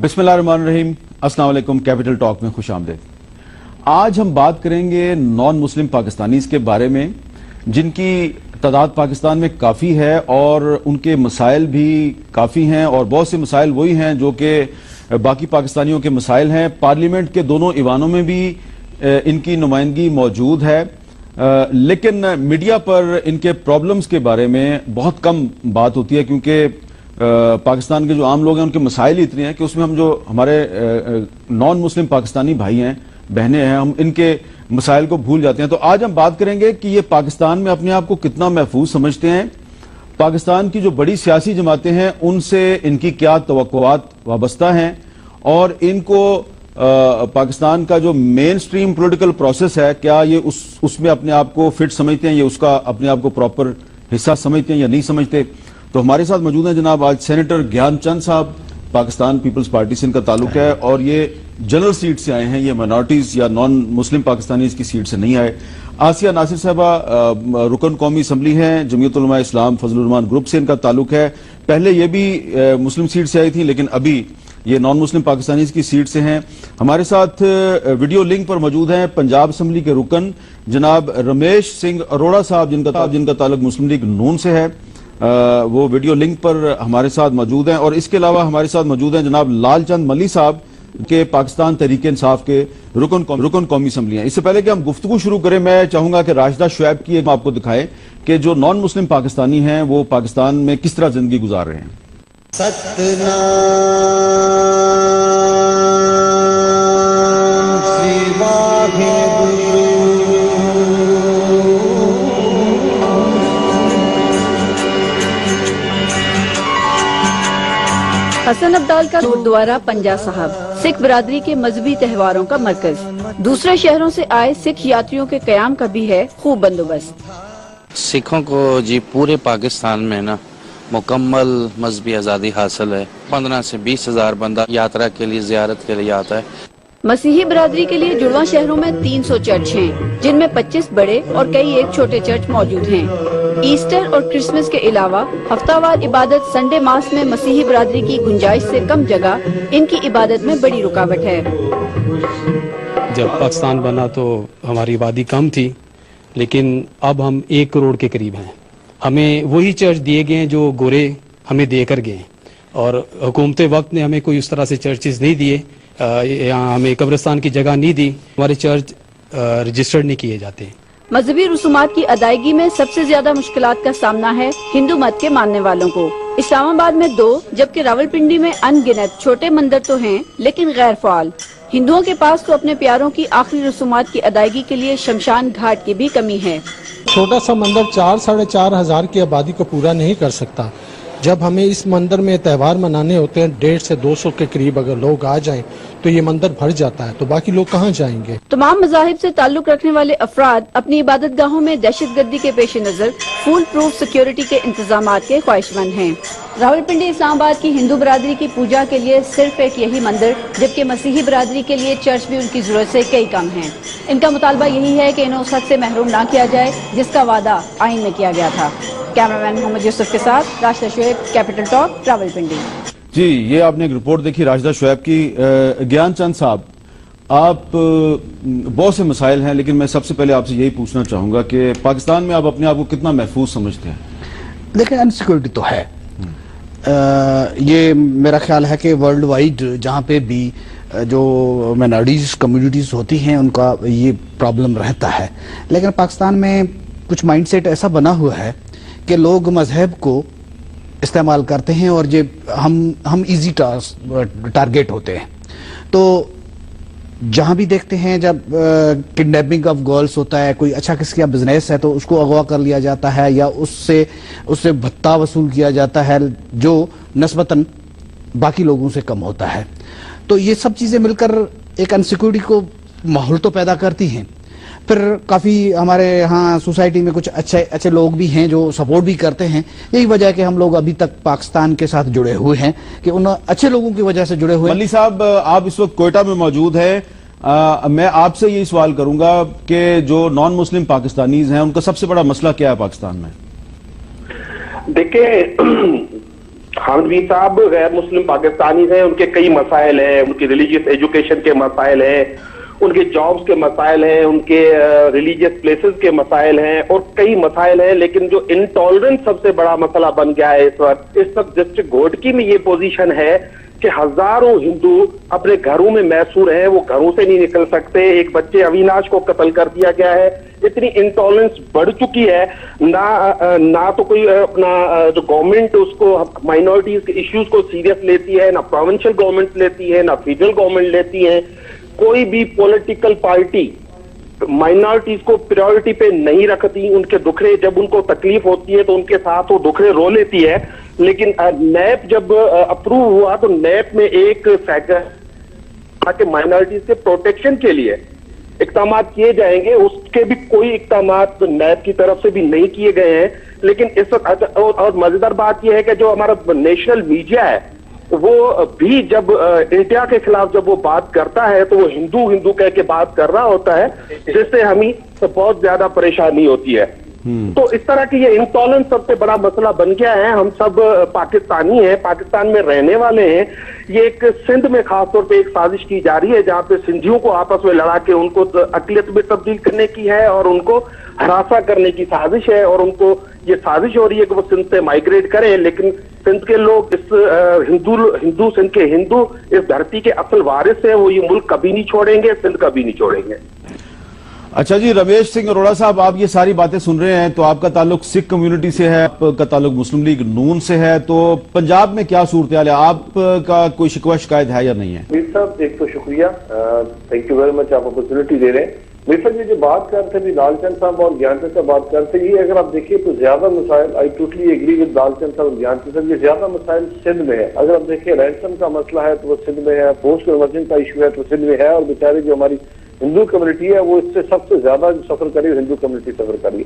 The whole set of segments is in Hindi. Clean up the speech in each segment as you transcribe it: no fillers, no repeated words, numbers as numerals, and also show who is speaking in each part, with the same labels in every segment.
Speaker 1: बिस्मिल्लाहिर्रहमानिर्रहीम, अस्सलाम वालेकुम। कैपिटल टॉक में खुश आमदीद। आज हम बात करेंगे नॉन मुस्लिम पाकिस्तानीज के बारे में, जिनकी तादाद पाकिस्तान में काफ़ी है और उनके मसाइल भी काफ़ी हैं और बहुत से मसाइल वही हैं जो कि बाकी पाकिस्तानियों के मसाइल हैं। पार्लियामेंट के दोनों ईवानों में भी इनकी नुमाइंदगी मौजूद है, लेकिन मीडिया पर इनके प्रॉब्लम्स के बारे में बहुत कम बात होती है, क्योंकि पाकिस्तान के जो आम लोग हैं उनके मसाइल ही इतने हैं कि उसमें हम जो हमारे नॉन मुस्लिम पाकिस्तानी भाई हैं, बहनें हैं, हम इनके मसाइल को भूल जाते हैं। तो आज हम बात करेंगे कि ये पाकिस्तान में अपने आप को कितना महफूज समझते हैं, पाकिस्तान की जो बड़ी सियासी जमातें हैं उनसे इनकी क्या तवक्कुआत वाबस्ता हैं, और इनको पाकिस्तान का जो मेन स्ट्रीम पोलिटिकल प्रोसेस है, क्या ये उसमें अपने आप को फिट समझते हैं, ये उसका अपने आप को प्रॉपर हिस्सा समझते हैं या नहीं समझते। तो हमारे साथ मौजूद हैं जनाब आज सेनेटर ज्ञानचंद साहब, पाकिस्तान पीपल्स पार्टी से इनका ताल्लुक है और ये जनरल सीट से आए हैं, ये माइनॉरिटीज या नॉन मुस्लिम पाकिस्तानी की सीट से नहीं आए। आसिया नासिर साहबा रुकन कौमी असम्बली हैं, जमीयत उलमा इस्लाम फजलुर रहमान ग्रुप से इनका ताल्लुक है। पहले ये भी मुस्लिम सीट से आई थी, लेकिन अभी ये नॉन मुस्लिम पाकिस्तानी की सीट से हैं। हमारे साथ वीडियो लिंक पर मौजूद हैं पंजाब असम्बली के रुकन जनाब रमेश सिंह अरोड़ा साहब, जिनका ताल्लुक मुस्लिम लीग नून से है। वो वीडियो लिंक पर हमारे साथ मौजूद हैं। और इसके अलावा हमारे साथ मौजूद हैं जनाब लालचंद मली साहब के पाकिस्तान तहरीक इंसाफ के रुकन कौमी असम्बली हैं। इससे पहले कि हम गुफ्तगू शुरू करें, मैं चाहूंगा कि राशिदा शुएब की एक आपको दिखाएं कि जो नॉन मुस्लिम पाकिस्तानी हैं वो पाकिस्तान में किस तरह जिंदगी गुजार रहे हैं।
Speaker 2: सतनाम श्री वाहेगुरु।
Speaker 3: हसन अब्दाल का गुरुद्वारा पंजा साहब सिख बिरादरी के मजहबी त्योहारों का मरकज। दूसरे शहरों से आए सिख यात्रियों के कयाम का भी है खूब बंदोबस्त।
Speaker 4: सिखों को जी पूरे पाकिस्तान में ना मुकम्मल मजहबी आज़ादी हासिल है। 15 से 20 हजार बंदा यात्रा के लिए, जियारत के लिए आता है।
Speaker 3: मसीही बिरादरी के लिए जुड़वा शहरों में 300 चर्च हैं, जिनमें 25 बड़े और कई एक छोटे चर्च मौजूद हैं। ईस्टर और क्रिसमस के अलावा हफ्तावार इबादत संडे मास में मसीही बिरादरी की गुंजाइश से कम जगह इनकी इबादत में बड़ी रुकावट है।
Speaker 5: जब पाकिस्तान बना तो हमारी आबादी कम थी, लेकिन अब हम 1 करोड़ के करीब हैं। हमें वही चर्च दिए गए हैं जो गोरे हमें देकर गए, और हुकूमत वक्त ने हमें कोई उस तरह से चर्चेज नहीं दिए, यहाँ हमें कब्रिस्तान की जगह नहीं दी, हमारे चर्च रजिस्टर्ड नहीं किए जाते।
Speaker 3: मजहबी रसूमात की अदायगी में सबसे ज्यादा मुश्किलात का सामना है हिंदू मत के मानने वालों को। इस्लामाबाद में 2 जबकि रावलपिंडी में अनगिनत छोटे मंदिर तो हैं, लेकिन गैर फाल। हिंदुओं के पास तो अपने प्यारों की आखिरी रसूमात की अदायगी के लिए शमशान घाट की भी कमी है।
Speaker 6: छोटा सा मंदिर 4-4.5 हजार की आबादी को पूरा नहीं कर सकता। जब हमें इस मंदिर में त्यौहार मनाने होते हैं 150 से 200 के करीब अगर लोग आ जाएं तो ये मंदिर भर जाता है, तो बाकी लोग कहाँ जाएंगे।
Speaker 3: तमाम मज़ाहिब से ताल्लुक रखने वाले अफराद अपनी इबादत गाहों में दहशतगर्दी के पेश नजर फुल प्रूफ सिक्योरिटी के इंतजाम के ख्वाहिशमंद हैं। रावलपिंडी इस्लामाबाद की हिंदू बिरादरी की पूजा के लिए सिर्फ एक यही मंदिर, जबकि मसीही बिरादरी के लिए चर्च भी उनकी जरूरत से कई कम है। इनका मुतालबा यही है कि इन्हें उस हक से महरूम न किया जाए जिसका वादा आइन में किया गया था। कैमरामैन मोहम्मद यूसुफ के साथ राशिदा शुएब, कैपिटल टॉक, रावलपिंडी।
Speaker 1: जी, ये आपने एक रिपोर्ट देखी राशिदा शुएब की। ज्ञानचंद साहब, आप बहुत से मसाइल हैं, लेकिन मैं सबसे पहले आपसे यही पूछना चाहूंगा कि पाकिस्तान में आप अपने आप को कितना महफूज समझते हैं?
Speaker 7: देखिए, अनसिक्योरिटी तो है। ये मेरा ख्याल है कि वर्ल्ड वाइड जहाँ पे भी जो माइनॉरिटीज कम्युनिटीज होती हैं उनका ये प्रॉब्लम रहता है, लेकिन पाकिस्तान में कुछ माइंडसेट ऐसा बना हुआ है कि लोग मजहब को इस्तेमाल करते हैं और ये हम इजी टारगेट होते हैं। तो जहां भी देखते हैं जब किडनैपिंग ऑफ गर्ल्स होता है, कोई अच्छा किसी का बिजनेस है तो उसको अगवा कर लिया जाता है या उससे भत्ता वसूल किया जाता है जो नस्बतन बाकी लोगों से कम होता है। तो ये सब चीजें मिलकर एक अनसिक्योरिटी को माहौल तो पैदा करती हैं। फिर काफ़ी हमारे यहाँ सोसाइटी में कुछ अच्छे लोग भी हैं जो सपोर्ट भी करते हैं। यही वजह है कि हम लोग अभी तक पाकिस्तान के साथ जुड़े हुए हैं, कि उन अच्छे लोगों की वजह से जुड़े हुए हैं।
Speaker 1: मल्ली साहब, आप इस वक्त कोयटा में मौजूद हैं। मैं आपसे यही सवाल करूंगा कि जो नॉन मुस्लिम पाकिस्तानीज हैं उनका सबसे बड़ा मसला क्या है पाकिस्तान में?
Speaker 8: देखिए, हामिद साहब गैर मुस्लिम पाकिस्तानी हैं, उनके कई मसाइल हैं, उनकी रिलीजियस एजुकेशन के मसाइल हैं, उनके जॉब्स के मसाइल हैं, उनके रिलीजियस प्लेसेस के मसाइल हैं और कई मसाइल हैं। लेकिन जो इंटॉलरेंस सबसे बड़ा मसला बन गया है इस वक्त डिस्ट्रिक्ट घोटकी में ये पोजीशन है कि हजारों हिंदू अपने घरों में मैसूर हैं, वो घरों से नहीं निकल सकते। एक बच्चे अविनाश को कत्ल कर दिया गया है। इतनी इंटॉलरेंस बढ़ चुकी है, ना तो कोई अपना जो गवर्नमेंट उसको माइनॉरिटीज के इश्यूज को सीरियस लेती है, ना प्रोविंशियल गवर्नमेंट लेती है, ना फेडरल गवर्नमेंट लेती है। कोई भी पॉलिटिकल पार्टी माइनॉरिटीज को प्रायोरिटी पे नहीं रखती। उनके दुखड़े जब उनको तकलीफ होती है तो उनके साथ वो दुखड़े रो लेती है। लेकिन नैप जब अप्रूव हुआ तो नैप में एक फैक्टर माइनॉरिटीज के प्रोटेक्शन के लिए इकदाम किए जाएंगे, उसके भी कोई इकदाम नैप की तरफ से भी नहीं किए गए हैं। लेकिन इस और मजेदार बात यह है कि जो हमारा नेशनल मीडिया है वो भी जब इंडिया के खिलाफ जब वो बात करता है तो वो हिंदू हिंदू कह के बात कर रहा होता है, जिससे हमें तो बहुत ज्यादा परेशानी होती है। तो इस तरह की ये इंटॉलरेंस सबसे बड़ा मसला बन गया है। हम सब पाकिस्तानी हैं, पाकिस्तान में रहने वाले हैं। ये एक सिंध में खासतौर पे एक साजिश की जा रही है जहां पे सिंधियों को आपस में लड़ा के उनको अकलियत में तब्दील करने की है और उनको हरासा करने की साजिश है। और उनको ये साजिश हो रही है कि वो सिंध से माइग्रेट करें, लेकिन सिंध के लोग इस हिंदू सिंध के हिंदू इस धरती के असल वारिस हैं। वो ये मुल्क कभी नहीं छोड़ेंगे, सिंध कभी नहीं छोड़ेंगे।
Speaker 1: अच्छा जी, रमेश सिंह अरोड़ा साहब, आप ये सारी बातें सुन रहे हैं तो आपका ताल्लुक सिख कम्युनिटी से है, आपका ताल्लुक मुस्लिम लीग नून से है, तो पंजाब में क्या सूरत हाल है? आपका कोई शिकवा शिकायत है या नहीं है?
Speaker 9: मीर साहब, एक तो शुक्रिया, थैंक यू वेरी मच, आप अपॉर्चुनिटी दे रहे हैं। मीर साहब, ये जो बात करते थे लालचंद साहब और ज्ञानचंद साहब बात करते हैं, अगर आप देखिए तो ज्यादा मसाइल, I totally agree with Lalchand साहब और ज्ञानचंद साहब, ये ज्यादा मसाइल सिंध में है। अगर आप देखिए रैंसम का मसला है तो वो सिंध में है, पोस्ट कन्वर्जन का इशू है तो सिंध में है, और बेचारे जो हमारी हिंदू कम्युनिटी है वो इससे सबसे ज्यादा सफर करी, हिंदू कम्युनिटी सफर करी।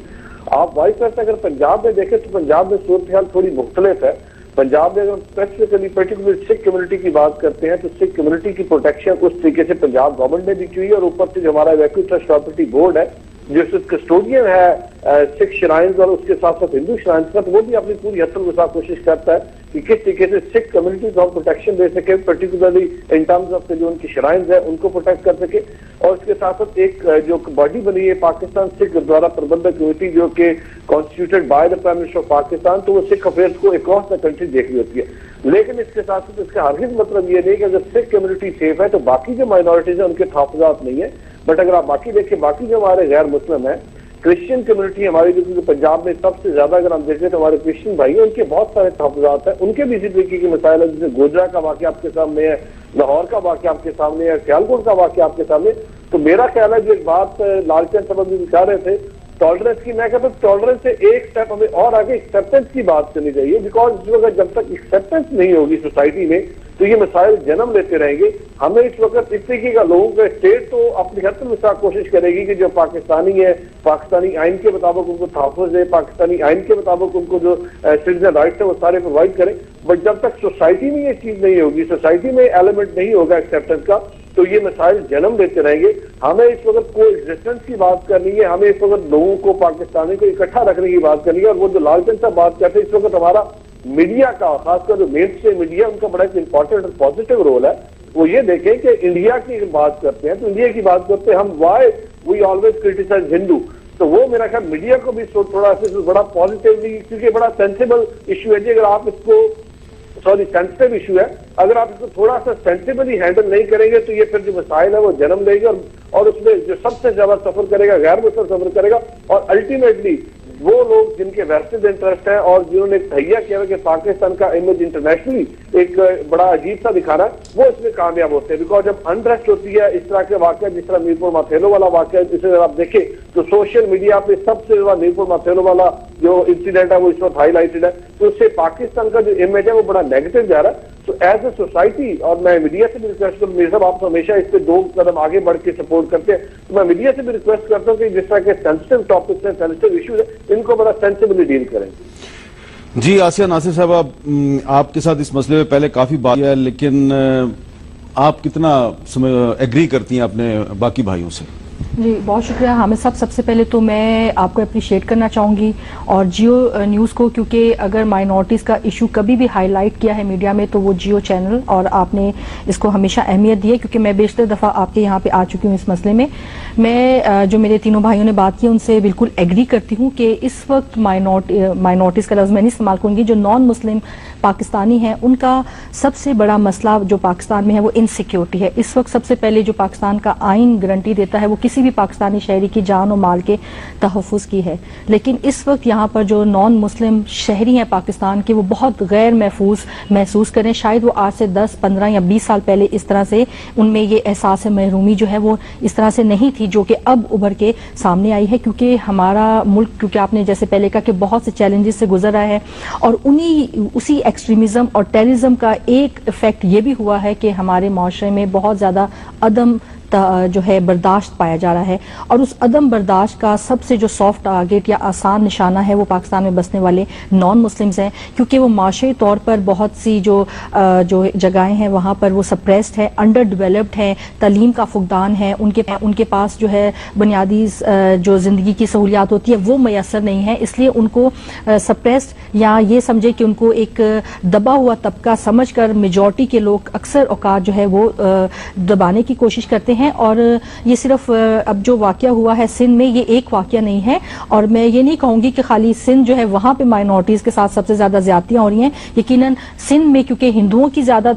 Speaker 9: आप वाइस करते अगर पंजाब में देखें तो पंजाब में सूरत हाल थोड़ी मुख्तलिफ है। पंजाब में अगर स्पेसिफिकली पर्टिकुलर सिख कम्युनिटी की बात करते हैं तो सिख कम्युनिटी की प्रोटेक्शन उस तरीके से पंजाब गवर्नमेंट ने भी की है, और ऊपर से जो हमारा वैक्यू ट्रस्ट प्रॉपर्टी बोर्ड है जो कस्टोडियन है सिख श्राइन्स और उसके साथ साथ हिंदू श्राइन्स का, तो वो भी अपनी पूरी हद तक कोशिश करता है कि किस तरीके से सिख कम्युनिटी को हम प्रोटेक्शन दे सके, पर्टिकुलरली इन टर्म्स ऑफ जो उनकी श्राइन्स है उनको प्रोटेक्ट कर सके। और इसके साथ साथ एक जो बॉडी बनी है पाकिस्तान सिख गुरुद्वारा प्रबंधक कमेटी जो कि constituted by the prime minister of Pakistan, तो वो सिख अफेयर्स को अक्रॉस द कंट्री देखनी होती है। लेकिन इसके साथ साथ इसका हरगिज़ मतलब ये नहीं कि अगर सिख कम्युनिटी सेफ है तो बाकी जो माइनॉरिटीज है उनके तहफ़्फ़ुज़ात नहीं है। बट अगर आप बाकी देखें, बाकी जो हमारे गैर मुस्लिम है, क्रिश्चियन कम्युनिटी हमारी जो पंजाब में सबसे ज्यादा अगर हम देखें तो हमारे क्रिश्चियन भाई हैं, उनके बहुत सारे तहफ़्फ़ुज़ात हैं, उनके भी इसी तरीके के मसाइल है। जैसे गोजरा का वाक़या आपके सामने है, लाहौर का वाक़या आपके सामने है, सियालकोट का वाक़या आपके सामने। तो मेरा ख्याल है जो एक बात लालचंद साहब भी दिखा रहे थे टॉलरेंस की, मैं कहता हूँ टॉलरेंस से एक स्टेप हमें और आगे एक्सेप्टेंस की बात करनी चाहिए। बिकॉज जब तक एक्सेप्टेंस नहीं होगी सोसाइटी में तो ये मसाइल जन्म लेते रहेंगे। हमें इस वक्त इस तरीके का लोगों का स्टेट तो अपनी हद तक कोशिश करेगी कि जो पाकिस्तानी है पाकिस्तानी आइन के मुताबिक उनको तहफ़्फ़ुज़ दे, पाकिस्तानी आइन के मुताबिक उनको जो सिटीजन राइट्स है वो सारे प्रोवाइड करें। बट जब तक सोसाइटी में ये चीज नहीं होगी, सोसाइटी में एलिमेंट नहीं होगा एक्सेप्टेंस का, तो ये मसाइल जन्म लेते रहेंगे। हमें इस वक्त को एग्जिस्टेंस की बात करनी है, हमें इस वक्त लोगों को पाकिस्तानी को इकट्ठा रखने की बात करनी है। और वो जो लालचंद साहब बात करते हैं, इस वक्त हमारा मीडिया का, खासकर जो मेन स्ट्रीम मीडिया, उनका बड़ा एक इंपॉर्टेंट और पॉजिटिव रोल है। वो ये देखें कि इंडिया की बात करते हैं तो इंडिया की बात करते हैं हम, why we always criticise Hindu, तो वो मेरा ख्याल मीडिया को भी थोड़ा सा बड़ा पॉजिटिवली, क्योंकि बड़ा सेंसिबल इशू है जी, अगर आप इसको सेंसिटिव इशू है, अगर आप इसको थोड़ा सा सेंसिबली हैंडल नहीं करेंगे तो ये फिर जो मसाइल है वो जन्म लेंगे, और उसमें जो सबसे ज्यादा सफर करेगा गैर मुस्लिम सफर करेगा। और अल्टीमेटली वो लोग जिनके वेस्टेड इंटरेस्ट है और जिन्होंने तहैया किया कि पाकिस्तान का इमेज इंटरनेशनली एक बड़ा अजीब सा दिखाना, वो इसमें कामयाब होते हैं। बिकॉज जब अनरेस्ट होती है, इस तरह के वाकया, जिस तरह मीरपुर माथेलो वाला वाकया, जिसे अगर आप देखें तो सोशल मीडिया पे सबसे ज्यादा मीरपुर माथेलो वाला जो इंसिडेंट है वो इस वक्त हाईलाइटेड है, तो उससे पाकिस्तान का जो इमेज है वो बड़ा नेगेटिव जा रहा है। तो एज ए सोसाइटी, और मैं मीडिया से भी रिक्वेस्ट करूँ, मेरे साहब आप हमेशा इस पे 2 कदम आगे बढ़ के सपोर्ट करते हैं, तो मैं मीडिया से भी रिक्वेस्ट करता हूँ कि जिस तरह के सेंसिटिव टॉपिक्स हैं, सेंसिटिव इश्यूज है, इनको बड़ा सेंसिबली डील करें।
Speaker 1: जी आसिया नासिर साहब, आपके साथ इस मसले में पहले काफी बात है, लेकिन आप कितना एग्री करती हैं अपने बाकी भाइयों से?
Speaker 10: जी बहुत शुक्रिया हामिद साहब। सबसे पहले तो मैं आपको अप्रिशिएट करना चाहूँगी और जियो न्यूज़ को, क्योंकि अगर माइनॉरिटीज़ का इशू कभी भी हाईलाइट किया है मीडिया में तो वो जियो चैनल, और आपने इसको हमेशा अहमियत दी है, क्योंकि मैं बेशतर दफ़ा आपके यहाँ पे आ चुकी हूँ इस मसले में। मैं जो मेरे तीनों भाइयों ने बात की उनसे बिल्कुल एग्री करती हूँ कि इस वक्त माइनॉरिटीज़ का लफ्ज़ मैं नहीं इस्तेमाल करूँगी, जो नॉन मुस्लिम पाकिस्तानी हैं उनका सबसे बड़ा मसला जो पाकिस्तान में है वो इनसिक्योरिटी है। इस वक्त सबसे पहले जो पाकिस्तान का आइन गारंटी देता है वो किसी भी पाकिस्तानी शहरी की जान और माल के तहफ़्फ़ुज़ की है, लेकिन इस वक्त यहाँ पर जो नॉन मुस्लिम शहरी हैं पाकिस्तान के वो बहुत गैर महफूज महसूस करें। शायद वो आज से 10, 15 या 20 साल पहले इस तरह से उनमें ये एहसास महरूमी जो है वो इस तरह से नहीं थी जो कि अब उभर के सामने आई है, क्योंकि हमारा मुल्क, क्योंकि आपने जैसे पहले कहा कि बहुत से चैलेंजेस से गुजर रहा है, और उसी एक्सट्रीमिज्म और टेररिज्म का एक इफेक्ट ये भी हुआ है कि हमारे माशरे में बहुत ज़्यादा अदम जो है बर्दाश्त पाया जा रहा है, और उस अदम बर्दाश्त का सबसे जो सॉफ्ट टारगेट या आसान निशाना है वो पाकिस्तान में बसने वाले नॉन मुस्लिम्स हैं, क्योंकि वो माशरे तौर पर बहुत सी जो जगहें हैं वहाँ पर वो सप्रेस्ड है, अंडर डेवलप्ड है, तालीम का फुकदान है, उनके पास जो है बुनियादी जो ज़िंदगी की सहूलियात होती है वो मैसर नहीं है, इसलिए उनको सप्रेस्ड या ये समझे कि उनको एक दबा हुआ तबका समझ कर मेजॉरिटी के लोग अक्सर औकात जो है वो दबाने की कोशिश करते हैं। और ये सिर्फ अब जो वाकया हुआ है सिंध में ये एक वाकया नहीं है, और मैं ये नहीं कहूंगी कि खाली सिंध जो है वहां पे माइनॉरिटीज के साथ सबसे ज्यादा ज्यादतियां हो रही हैं। यकीनन सिंध में क्योंकि हिंदुओं की ज्यादा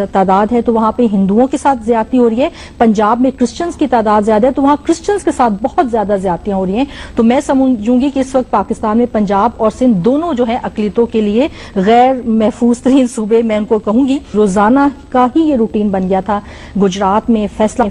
Speaker 10: तादाद है तो वहां पे हिंदुओं के साथ ज्यादती हो रही है, पंजाब में क्रिश्चियंस की तादाद ज्यादा है तो वहां क्रिश्चियंस के साथ बहुत ज्यादा ज्यादतियां हो रही हैं। तो मैं समझूंगी कि इस वक्त पाकिस्तान में पंजाब और सिंध दोनों जो है अकलियतों के लिए गैर महफूज तरीन सूबे मैं उनको कहूंगी। रोजाना का ही ये रूटीन बन गया था। गुजरात में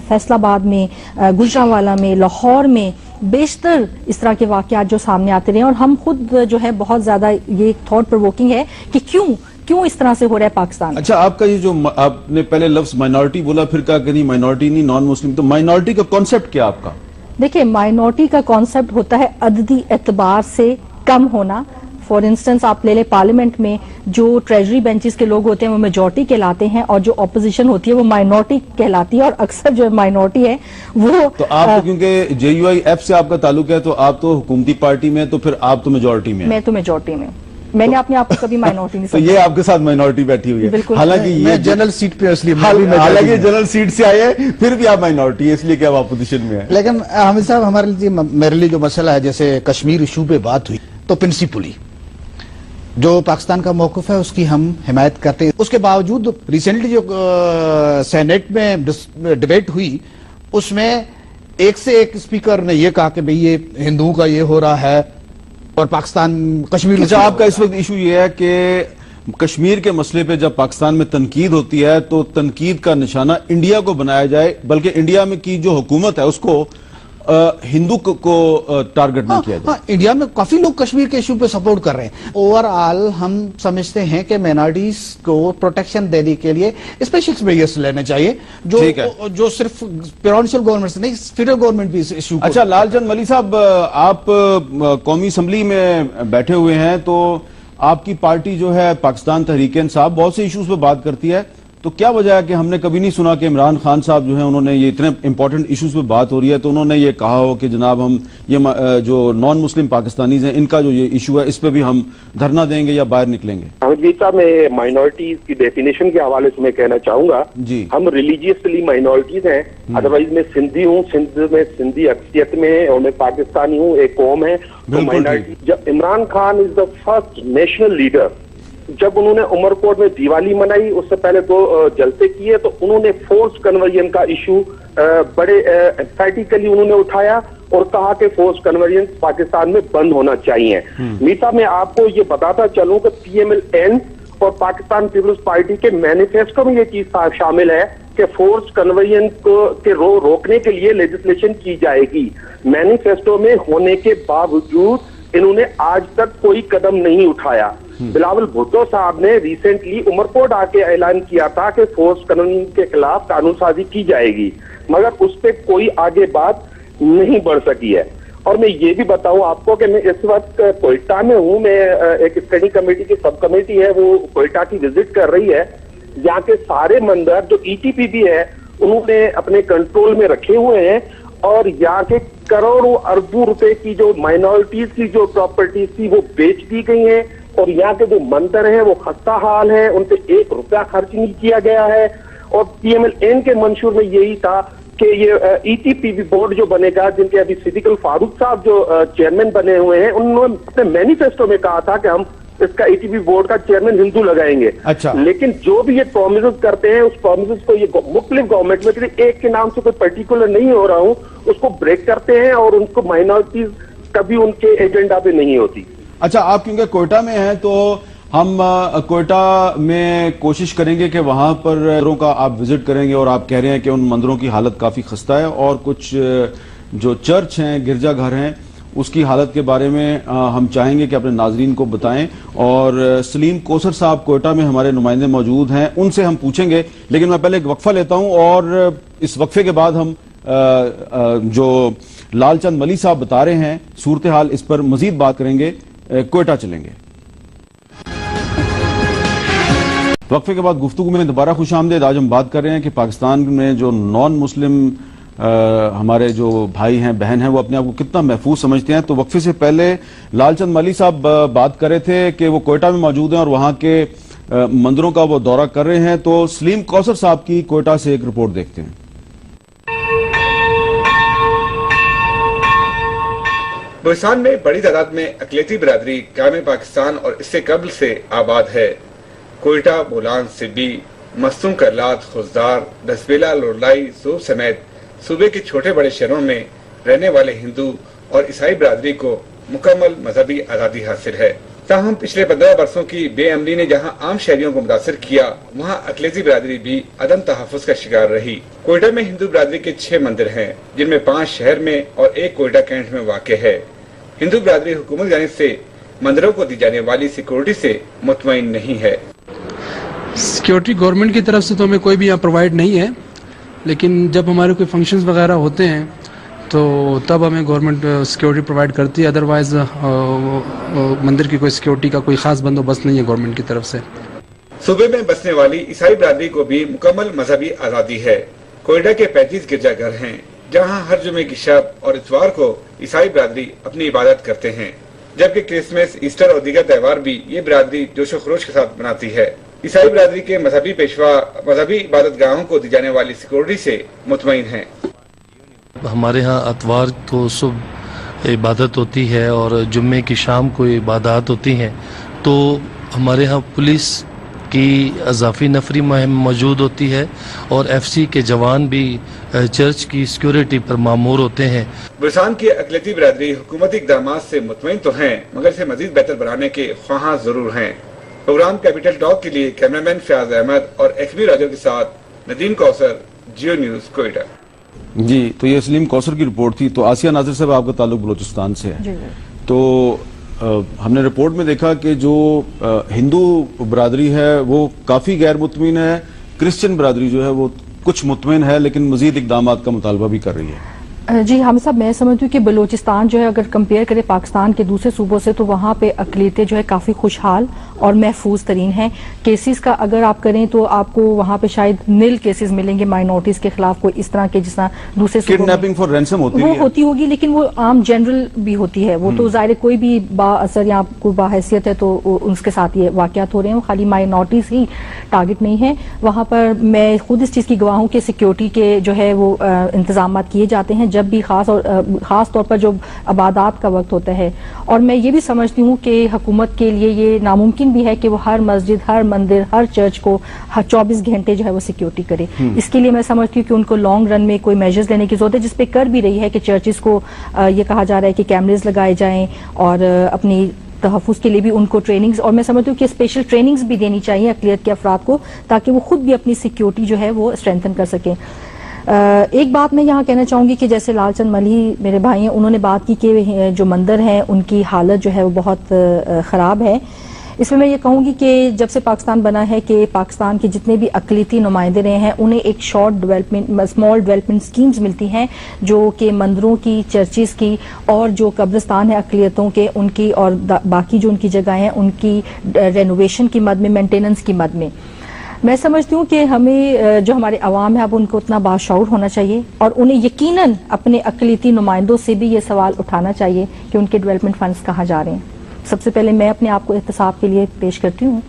Speaker 10: फैसलाबाद में, गुजरांवाला में, लाहौर में बेशतर इस तरह के वाकयात जो सामने आते रहे, और हम खुद जो है बहुत ज्यादा ये थॉट प्रोवोकिंग है कि क्यों इस तरह से हो रहा है पाकिस्तान।
Speaker 1: अच्छा, आपका ये जो आपने पहले लफ्ज माइनॉरिटी बोला, फिर कहा कि नहीं माइनॉरिटी नहीं नॉन मुस्लिम, तो माइनॉरिटी का कॉन्सेप्ट क्या आपका?
Speaker 10: देखिए, माइनॉरिटी का कॉन्सेप्ट होता है अददी एतबार से कम होना। फॉर इंस्टेंस आप ले लें, पार्लियामेंट में जो ट्रेजरी बेंचेस के लोग होते हैं वो मेजॉरिटी कहलाते हैं, और जो ऑपोजिशन होती है वो माइनॉरिटी कहलाती है, और अक्सर जो माइनॉरिटी है वो
Speaker 1: तो आप तो क्योंकि JUIF से आपका ताल्लुक है तो आप तो हुकूमती पार्टी में, तो फिर आप तो मेजॉरिटी में।
Speaker 10: मैं तो मेजॉरिटी में, मैंने अपने आप को कभी माइनॉरिटी नहीं
Speaker 1: तो ये आपके साथ माइनॉरिटी बैठी हुई है। हालांकि ये
Speaker 7: जनरल सीट पे, इसलिए
Speaker 1: हालांकि जनरल सीट से आए हैं, फिर भी आप माइनॉरिटी है, इसलिए कि आप अपोजिशन में है।
Speaker 7: लेकिन हामिद साहब, हमारे लिए मेरे लिए जो मसला है, जैसे कश्मीर इशू पे बात हुई तो प्रिंसिपली जो पाकिस्तान का मौक़िफ़ है उसकी हम हिमायत करते हैं। उसके बावजूद रिसेंटली जो सेनेट में डिबेट हुई उसमें एक से एक स्पीकर ने यह कहा कि भाई ये हिंदुओं का ये हो रहा है और पाकिस्तान कश्मीर।
Speaker 1: अच्छा, आपका इस वक्त इशू ये है कि कश्मीर के मसले पे जब पाकिस्तान में तनकीद होती है तो तनकीद का निशाना इंडिया को बनाया जाए, बल्कि इंडिया में की जो हुकूमत है उसको हिंदू को टारगेट नहीं किया जाए।
Speaker 7: इंडिया में काफी लोग कश्मीर के इशू पे सपोर्ट कर रहे हैं। ओवरऑल हम समझते हैं कि माइनॉरिटीज को प्रोटेक्शन देने के लिए स्पेशल मेजर्स लेने चाहिए, जो सिर्फ प्रोविंशियल गवर्नमेंट से नहीं, फेडरल गवर्नमेंट भी इस इशू।
Speaker 1: अच्छा, लालचंद मलिक साहब, आप कौमी असम्बली में बैठे हुए हैं, तो आपकी पार्टी जो है पाकिस्तान तहरीक-ए-इंसाफ बहुत से इशूज पे बात करती है, तो क्या वजह है कि हमने कभी नहीं सुना कि इमरान खान साहब जो है उन्होंने ये इतने इंपॉर्टेंट इश्यूज पे बात हो रही है तो उन्होंने ये कहा हो कि जनाब हम ये जो नॉन मुस्लिम पाकिस्तानीज हैं इनका जो ये इशू है इस पे भी हम धरना देंगे या बाहर निकलेंगे?
Speaker 8: गीता में माइनॉरिटीज की डेफिनेशन के हवाले से मैं कहना चाहूंगा जी, हम रिलीजियसली माइनॉरिटीज हैं, अदरवाइज मैं सिंधी हूँ, सिंध में सिंधी अक्सियत में, और मैं पाकिस्तानी हूँ, एक कौम है तो माइनॉरिटी। जब Imran Khan is the first national leader, जब उन्होंने उमरकोट में दिवाली मनाई, उससे पहले तो जलसे किए, तो उन्होंने फोर्स कन्वर्जन का इशू बड़े एम्फेटिकली उन्होंने उठाया और कहा कि फोर्स कन्वर्जन पाकिस्तान में बंद होना चाहिए। मीता, मैं आपको ये बताता चलूं कि PMLN और पाकिस्तान पीपल्स पार्टी के मैनिफेस्टो में ये चीज शामिल है कि फोर्स कन्वर्जन को रोकने के लिए लेजिस्लेशन की जाएगी। मैनिफेस्टो में होने के बावजूद इन्होंने आज तक कोई कदम नहीं उठाया। बिलावल भुट्टो साहब ने रिसेंटली उमरकोट आके ऐलान किया था कि फोर्स कन्वर्जन के खिलाफ कानून साजी की जाएगी, मगर उस पर कोई आगे बात नहीं बढ़ सकी है। और मैं ये भी बताऊं आपको कि मैं इस वक्त कोयटा में हूं, मैं एक स्टडी कमेटी की सब कमेटी है वो कोयटा की विजिट कर रही है। यहाँ के सारे मंदिर जो ETPB है उन्होंने अपने कंट्रोल में रखे हुए हैं, और यहाँ के करोड़ों अरबों रुपए की जो माइनॉरिटीज की जो प्रॉपर्टीज थी वो बेच दी गई हैं, और यहाँ के जो मंदिर हैं वो खस्ता हाल है, उन पे 1 रुपया खर्च नहीं किया गया है। और PMLN के मंशूर में यही था कि ये ETPB बोर्ड जो बनेगा, जिनके अभी सिद्दीकुल फारूक साहब जो चेयरमैन बने हुए हैं, उन्होंने अपने मैनिफेस्टो में कहा था कि हम इसका ETPB बोर्ड का चेयरमैन हिंदू लगाएंगे।
Speaker 1: अच्छा।
Speaker 8: लेकिन जो भी ये प्रोमिस करते हैं, उस प्रोमिस को ये मुख्तलिफ गवर्नमेंट में किसी एक के नाम से कोई पर्टिकुलर नहीं हो रहा हूं, उसको ब्रेक करते हैं और उनको माइनॉरिटीज कभी उनके एजेंडा पे नहीं होती।
Speaker 1: अच्छा, आप क्योंकि कोयटा में हैं तो हम कोयटा में कोशिश करेंगे कि वहां पर मंदिरों का आप विजिट करेंगे, और आप कह रहे हैं कि उन मंदिरों की हालत काफी खस्ता है, और कुछ जो चर्च हैं, गिरजाघर हैं, उसकी हालत के बारे में हम चाहेंगे कि अपने नाजरीन को बताएं। और सलीम कोसर साहब कोयटा में हमारे नुमाइंदे मौजूद हैं, उनसे हम पूछेंगे। लेकिन मैं पहले एक वक्फा लेता हूं, और इस वक्फे के बाद हम जो लालचंद मली साहब बता रहे हैं सूरत हाल, इस पर मजीद बात करेंगे। कोयटा चलेंगे। वक्फे के बाद गुफ्तगू में दोबारा खुश आमदेद। आज हम बात कर रहे हैं कि पाकिस्तान में जो नॉन मुस्लिम हमारे जो भाई हैं, बहन हैं, वो अपने आप को कितना महफूज समझते हैं। तो वक्फे से पहले लालचंद मली साहब बात कर रहे थे कि वो कोयटा में मौजूद हैं और वहां के मंदिरों का वो दौरा कर रहे हैं। तो सलीम कौसर साहब की कोयटा से एक रिपोर्ट देखते हैं।
Speaker 11: बलूचिस्तान में बड़ी तादाद में अकलियती बिरादरी कायम पाकिस्तान और इससे कबल से आबाद है। कोयटा, बोलान, सिब्बी, मस्तूम, करलात, खुजदार, दसबेला, लोरलाई, सूब समेत सूबे के छोटे बड़े शहरों में रहने वाले हिंदू और ईसाई बिरादरी को मुकम्मल मजहबी आज़ादी हासिल है। ताहम पिछले 15 वर्षों की बेअमनी ने जहां आम शहरियों को मुतासर किया, वहां अकलियती बिरादरी भी अदम तहफ़्फ़ुज़ का शिकार रही। कोयटा में हिंदू बिरादरी के 6 मंदिर हैं, जिनमें 5 शहर में और 1 कोयटा कैंट में वाक़ है। हिंदू बिरादरी हुकूमत की जानिब से मंदिरों को दी जाने वाली सिक्योरिटी से मुतमईन नहीं है।
Speaker 5: सिक्योरिटी गवर्नमेंट की तरफ से तो हमें कोई भी यहाँ प्रोवाइड नहीं है, लेकिन जब हमारे कोई फंक्शंस वगैरह होते हैं तो तब हमें गवर्नमेंट सिक्योरिटी प्रोवाइड करती है। अदरवाइज मंदिर की कोई सिक्योरिटी का कोई खास बंदोबस्त नहीं है गवर्नमेंट की तरफ से।
Speaker 11: सूबे में बसने वाली ईसाई बिरादरी को भी मुकम्मल मजहबी आज़ादी है। कोयटा के 35 गिरजाघर हैं, जहाँ हर जुमे की शब और इतवार को ईसाई बिरादरी अपनी इबादत करते हैं, जबकि क्रिसमस, ईस्टर और दीगर त्यौहार भी ये बिरादरी जोशो खरोश के साथ मनाती है। ईसाई बिरादरी के मजहबी पेशवा मजहबी इबादत गाहों को दी जाने वाली सिक्योरिटी से मुतमईन हैं।
Speaker 12: हमारे यहाँ अतवार को सुबह इबादत होती है और जुम्मे की शाम को इबादत होती हैं, तो हमारे यहाँ पुलिस की अजाफी नफरी मौजूद होती है और FC के जवान भी चर्च की सिक्योरिटी पर मामूर होते हैं।
Speaker 11: बलूचिस्तान की अकलियती बिरादरी हुकूमती इक़दामात से मुतमईन तो हैं, मगर इसे मजीद बेहतर बनाने के ख्वाहां जरूर हैं। प्रोग्राम कैपिटल टॉक के लिए कैमरामैन फयाज अहमद और XB राजो के साथ नदीम कौसर, जियो न्यूज, कोयटा।
Speaker 1: जी, तो ये सलीम कौसर की रिपोर्ट थी। तो आसिया नाजिर साहब, आपका ताल्लुक बलूचिस्तान से है, तो हमने रिपोर्ट में देखा कि जो हिंदू बिरादरी है वो काफी गैर मुतमिन है, क्रिश्चियन बिरादरी जो है वो कुछ मुतमिन है, लेकिन मजीद इकदामात का मुतालबा भी कर रही है।
Speaker 10: जी हम सब, मैं समझती हूँ कि बलूचिस्तान जो है अगर कंपेयर करें पाकिस्तान के दूसरे सूबों से, तो वहाँ पे अकलियतें जो है काफ़ी खुशहाल और महफूज तरीन हैं। केसेस का अगर आप करें तो आपको वहाँ पे शायद नील केसेस मिलेंगे माइनॉरिटीज़ के खिलाफ, कोई इस तरह के जिस तरह दूसरे
Speaker 1: किडनैपिंग फॉर रैंसम होती
Speaker 10: होगी, लेकिन वो आम जनरल भी होती है। वो तो ज़ाहिर कोई भी बाअसर या कोई बाहैसियत है तो उसके साथ ये वाक़यात हो रहे हैं, खाली माइनॉरिटीज़ ही टारगेट नहीं है। वहाँ पर मैं खुद इस चीज़ की गवाह हूँ कि सिक्योरिटी के जो है वो इंतजाम किए जाते हैं जब भी खास तौर पर जो इबादत का वक्त होता है। और मैं ये भी समझती हूँ कि हुकूमत के लिए ये नामुमकिन भी है कि वो हर मस्जिद, हर मंदिर, हर चर्च को हर 24 घंटे जो है वो सिक्योरिटी करे। इसके लिए मैं समझती हूँ कि उनको लॉन्ग रन में कोई मेजर्स लेने की जरूरत है, जिसपे कर भी रही है कि चर्चिस को ये कहा जा रहा है कि कैमरेज लगाए जाएं और अपनी तहफ़्फ़ुज़ के लिए भी उनको ट्रेनिंग्स, और मैं समझती हूँ कि स्पेशल ट्रेनिंग्स भी देनी चाहिए अक़लियत के अफराद को, ताकि वो खुद भी अपनी सिक्योरिटी जो है वो स्ट्रेंथन कर सकें। एक बात मैं यहाँ कहना चाहूँगी कि जैसे लालचंद मली मेरे भाई हैं, उन्होंने बात की कि जो मंदिर हैं उनकी हालत जो है वो बहुत ख़राब है। इसमें मैं ये कहूँगी कि जब से पाकिस्तान बना है कि पाकिस्तान के जितने भी अक़लियती नुमाइंदे रहे हैं उन्हें एक स्मॉल डेवलपमेंट स्कीम्स मिलती हैं, जो कि मंदिरों की, चर्चिस की और जो कब्रिस्तान है अक़लियतों के उनकी और बाकी जो उनकी जगह हैं उनकी रेनोवेशन की मद में, मेंटेनेंस की मद में। मैं समझती हूँ कि हमें जो हमारे अवाम है अब उनको उतना बाशऊर होना चाहिए और उन्हें यकीनन अपने अक़लियती नुमाइंदों से भी ये सवाल उठाना चाहिए कि उनके डेवलपमेंट फंड्स कहाँ जा रहे हैं। सबसे पहले मैं अपने आप को एहतसाब के लिए पेश करती हूँ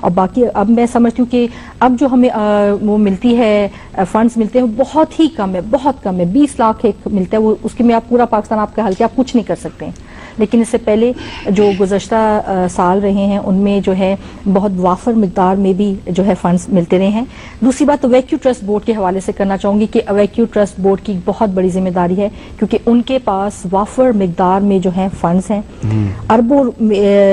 Speaker 10: और बाकी अब मैं समझती हूँ कि अब जो हमें वो मिलती है फंड्स मिलते हैं बहुत ही कम है, बहुत कम है। 20 लाख एक मिलता है, वो उसके में आप पूरा पाकिस्तान आपका हल के आप कुछ नहीं कर सकते हैं। लेकिन इससे पहले जो गुज़श्ता साल रहे हैं उनमें जो है बहुत वाफर मिकदार में भी जो है फंड्स मिलते रहे हैं। दूसरी बात अवैक्यू ट्रस्ट बोर्ड के हवाले से करना चाहूँगी कि अवैक्यू ट्रस्ट बोर्ड की बहुत बड़ी जिम्मेदारी है क्योंकि उनके पास वाफर मिकदार में जो है फंड्स हैं, अरबों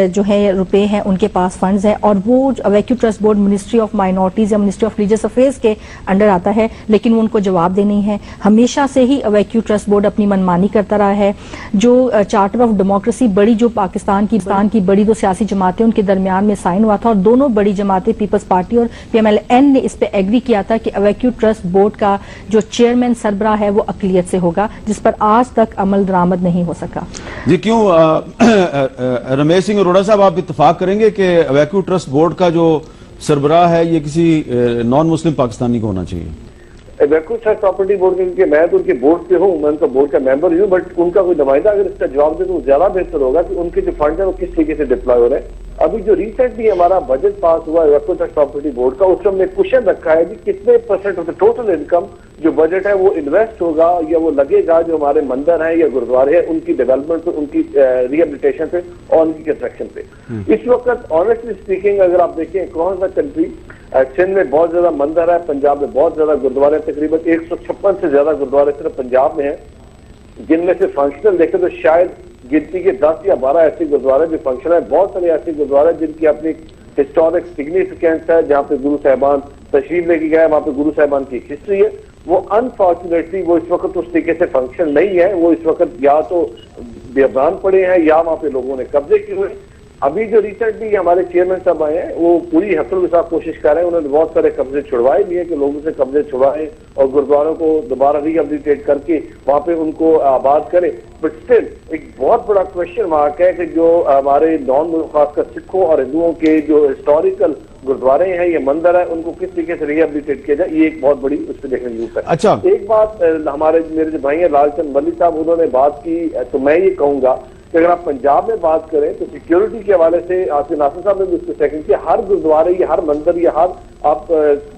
Speaker 10: जो है रुपए हैं उनके पास फंड्स हैं और वो evacuee trust board ministry of minorities या मिनिस्ट्री ऑफ रिलीजियस अफेयर्स के अंडर आता है, लेकिन वो उनको जवाब दे नहीं है। हमेशा से ही अवैक्यू ट्रस्ट बोर्ड अपनी मनमानी करता रहा है। जो चार्टर ऑफ डेमोक्रेसी बड़ी जो पाकिस्तान की बड़ी दो सियासी जमातें उनके दरमियान में साइन हुआ था और दोनों बड़ी जमातें पीपल्स पार्टी और PMLN ने इस पे एग्री किया था कि अवैक्यू ट्रस्ट बोर्ड का जो चेयरमैन सरबराह है वो अक़लियत से होगा, जिस पर आज तक अमल दरामद नहीं हो सका।
Speaker 1: जी क्यों रमेश सिंह अरोड़ा साहब, आप इत्तेफाक करेंगे कि अवैक्यू ट्रस्ट बोर्ड का जो सरबराह है ये किसी नॉन मुस्लिम पाकिस्तानी को होना चाहिए?
Speaker 9: वैक्यू ट्रस्ट प्रॉपर्टी बोर्ड के मैं तो उनके बोर्ड पे हूँ, मैं उनका बोर्ड का मेंबर हूँ, बट उनका कोई नुमाइंदा अगर इसका जवाब दे तो ज्यादा बेहतर होगा कि उनके जो फंड है वो किस तरीके से डिप्लॉय हो रहे हैं। अभी जो रिसेंटली हमारा बजट पास हुआ है वैक्यू ट्रस्ट प्रॉपर्टी बोर्ड का, उसमें हमने क्वेश्चन रखा है कि कितने % ऑफ द टोटल इनकम जो बजट है वो इन्वेस्ट होगा या वो लगेगा जो हमारे मंदिर हैं या गुरुद्वारे हैं उनकी डेवलपमेंट पे, उनकी रिहेबिलिटेशन पे और उनकी कंस्ट्रक्शन पे। इस वक्त ऑनेस्टली स्पीकिंग अगर आप देखें अक्रॉस द कंट्री, सिंध में बहुत ज्यादा मंदिर है, पंजाब में बहुत ज्यादा गुरुद्वारे, तकरीबन 156 से ज्यादा गुरुद्वारे सिर्फ पंजाब में हैं, जिनमें से फंक्शनल देखें तो शायद गिनती के 10 या 12 ऐसे गुरुद्वारे जो फंक्शनल है। बहुत सारे ऐसे गुरुद्वारे जिनकी अपनी हिस्टोरिक सिग्निफिकेंस है, जहाँ पे गुरु साहिबान तशरीफ लेके गए, वहां पे गुरु साहिबान की हिस्ट्री है। वो अनफॉर्चुनेटली वो इस वक्त उस तरीके से फंक्शन नहीं है, वो इस वक्त या तो बेबान पड़े हैं या वहां पे लोगों ने कब्जे किए हुए। अभी जो रिसेंटली हमारे चेयरमैन साहब आए हैं वो पूरी हसल के साथ कोशिश कर रहे हैं, उन्होंने बहुत सारे कब्जे छुड़वाए भी है कि लोगों से कब्जे छुड़वाएं और गुरुद्वारों को दोबारा रिहेबिलिटेट करके वहां पे उनको आबाद करें। बट स्टिल एक बहुत बड़ा क्वेश्चन मार्क है कि जो हमारे नॉन खासकर सिखों और हिंदुओं के जो हिस्टोरिकल गुरुद्वारे हैं या मंदिर है उनको किस तरीके से रिहेबिलिटेट किया जाए, ये एक बहुत बड़ी उस पर देखने की जरूरत है।
Speaker 1: अच्छा,
Speaker 9: एक बात हमारे मेरे जो भाई हैं लालचंद मल्ली साहब, उन्होंने बात की, तो मैं ये कहूंगा कि अगर आप पंजाब में बात करें तो सिक्योरिटी के हवाले से आसिफ नासिर साहब ने भी उसको सेकंड किया। हर गुरुद्वारे या हर मंदिर या हर आप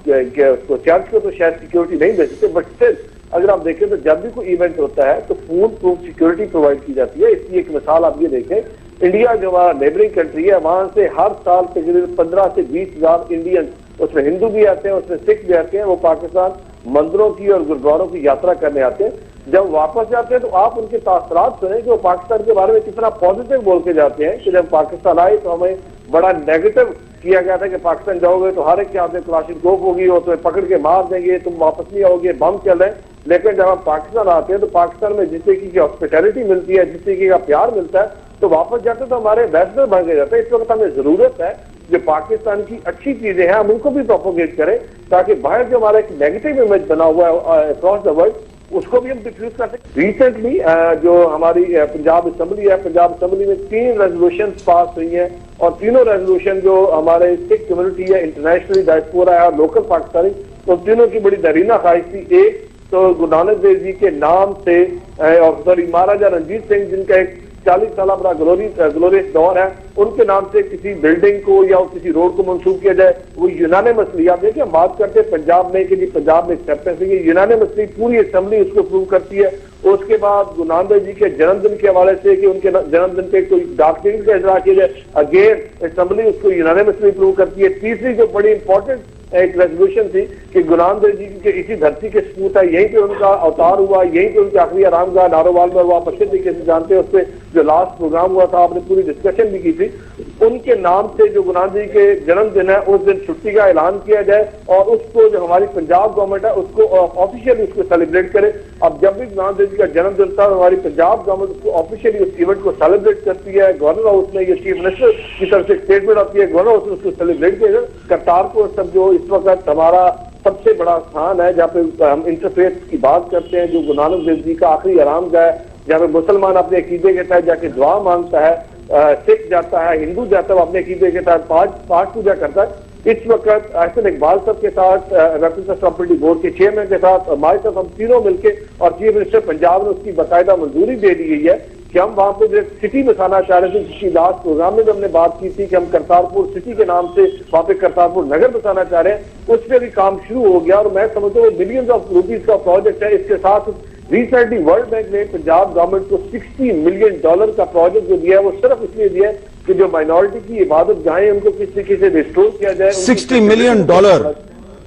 Speaker 9: चर्च को तो शायद सिक्योरिटी नहीं दे सकते, बट स्टिल अगर आप देखें तो जब भी कोई इवेंट होता है तो फुल प्रूफ सिक्योरिटी प्रोवाइड की जाती है। इसकी एक मिसाल आप ये देखें, इंडिया जो हमारा नेबरिंग कंट्री है वहां से हर साल तकरीबन 15 से 20 हजार इंडियन, उसमें हिंदू भी आते हैं, उसमें सिख भी आते हैं, वो पाकिस्तान मंदिरों की और गुरुद्वारों की यात्रा करने आते हैं। जब वापस जाते हैं तो आप उनके तासरात सुने कि वो पाकिस्तान के बारे में कितना पॉजिटिव बोल के जाते हैं कि जब पाकिस्तान आए तो हमें बड़ा नेगेटिव किया गया था कि पाकिस्तान जाओगे तो हर एक के हाथ में क्लाशिनकोव होगी और तुम्हें पकड़ के मार देंगे, तुम वापस नहीं आओगे, बम चल रहे हैं। लेकिन जब हम पाकिस्तान आते हैं तो पाकिस्तान में जिस तरीके की हॉस्पिटैलिटी मिलती है, जिस तरीके का प्यार मिलता है, तो वापस जाते तो हमारे एम्बेसडर बन गए जाते हैं। इस वक्त हमें जरूरत है जो पाकिस्तान की अच्छी चीजें हैं हम उनको भी प्रोपोगेट करें ताकि बाहर जो हमारा एक नेगेटिव इमेज बना हुआ है अक्रॉस द वर्ल्ड उसको भी हम डिफ्यूज कर सकते। रिसेंटली जो हमारी पंजाब असेंबली है, पंजाब असेंबली में 3 रेजोल्यूशन पास हुई हैं और तीनों रेजोल्यूशन जो हमारे सिख कम्युनिटी है, इंटरनेशनली डायस्पोरा है और लोकल पाकिस्तानी, तो तीनों की बड़ी दरीना ख्वाहिश थी। एक तो गुरु नानक देव जी के नाम से और सॉरी महाराजा रणजीत सिंह जिनका एक 40 साल बड़ा ग्लोरियस दौर है, उनके नाम से किसी बिल्डिंग को या किसी रोड को मंसूब किया जाए। वो यूनानिमसली, आप देखिए हम बात करते हैं पंजाब में कि जी पंजाब में एक्सेप्टेंस है, यूनानिमसली पूरी असेंबली उसको अप्रूव करती है। उसके बाद गुरु नानक देव जी के जन्मदिन के हवाले से कि उनके जन्मदिन पे कोई डाक टिकट का इजरा किया जाए, अगेन असेंबली उसको यूनानिमसली अप्रूव करती है। तीसरी जो बड़ी इंपॉर्टेंट एक रेजोल्यूशन थी कि गुरु नानक देव जी के इसी धरती के सपूत है, यहीं पे उनका अवतार हुआ, यहीं पे उनकी आखिरी आरामगाह नारोवाल में हुआ, अच्छे तरीके से जानते हैं। उससे जो लास्ट प्रोग्राम हुआ था आपने पूरी डिस्कशन भी की थी। उनके नाम से जो गुरु नानक जी के जन्मदिन है उस दिन छुट्टी का ऐलान किया जाए और उसको जो हमारी पंजाब गवर्नमेंट है उसको ऑफिशियली उसको सेलिब्रेट करे। अब जब भी गुरु नानक देव जी का जन्मदिन था हमारी पंजाब गवर्नमेंट उसको ऑफिशियली उस इवेंट को सेलिब्रेट करती है। गवर्नर हाउस में ये चीफ मिनिस्टर की तरफ से स्टेटमेंट आती है, गवर्नर हाउस में उसको सेलिब्रेट किया जाए। करतारपुर सब जो इस वक्त हमारा सबसे बड़ा स्थान है जहाँ पे हम इंटरफेथ की बात करते हैं, जो गुरु नानक देव जी का आखिरी आरामगाह है, जहाँ पे मुसलमान अपने अकीदे के तहत जाके दुआ मांगता है, सिख जाता है, हिंदू जाता है, अपने अकीदे के तहत पाठ पूजा करता है। इस वक्त एहसन इकबाल साहब के साथ, रेफरेंस प्रॉपर्टी बोर्ड के चेयरमैन के साथ, हमारे साथ हम तीनों मिलकर और चीफ मिनिस्टर पंजाब ने उसकी बाकायदा मंजूरी दे दी गई है कि हम वहां पे जो सिटी बसाना चाह रहे थे, जिसकी लास्ट प्रोग्राम में हमने बात की थी कि हम करतारपुर सिटी के नाम से वहां पे करतारपुर नगर बसाना चाह रहे हैं, उस पर भी काम शुरू हो गया और मैं समझता हूँ मिलियंस ऑफ रुपीज का प्रोजेक्ट है। इसके साथ रिसेंटली वर्ल्ड बैंक ने पंजाब गवर्नमेंट को $60 मिलियन का प्रोजेक्ट जो दिया है वो सिर्फ इसलिए दिया है कि जो माइनॉरिटी की इबादत गाहें उनको किस तरीके से रिस्टोर किया जाए।
Speaker 1: $60 मिलियन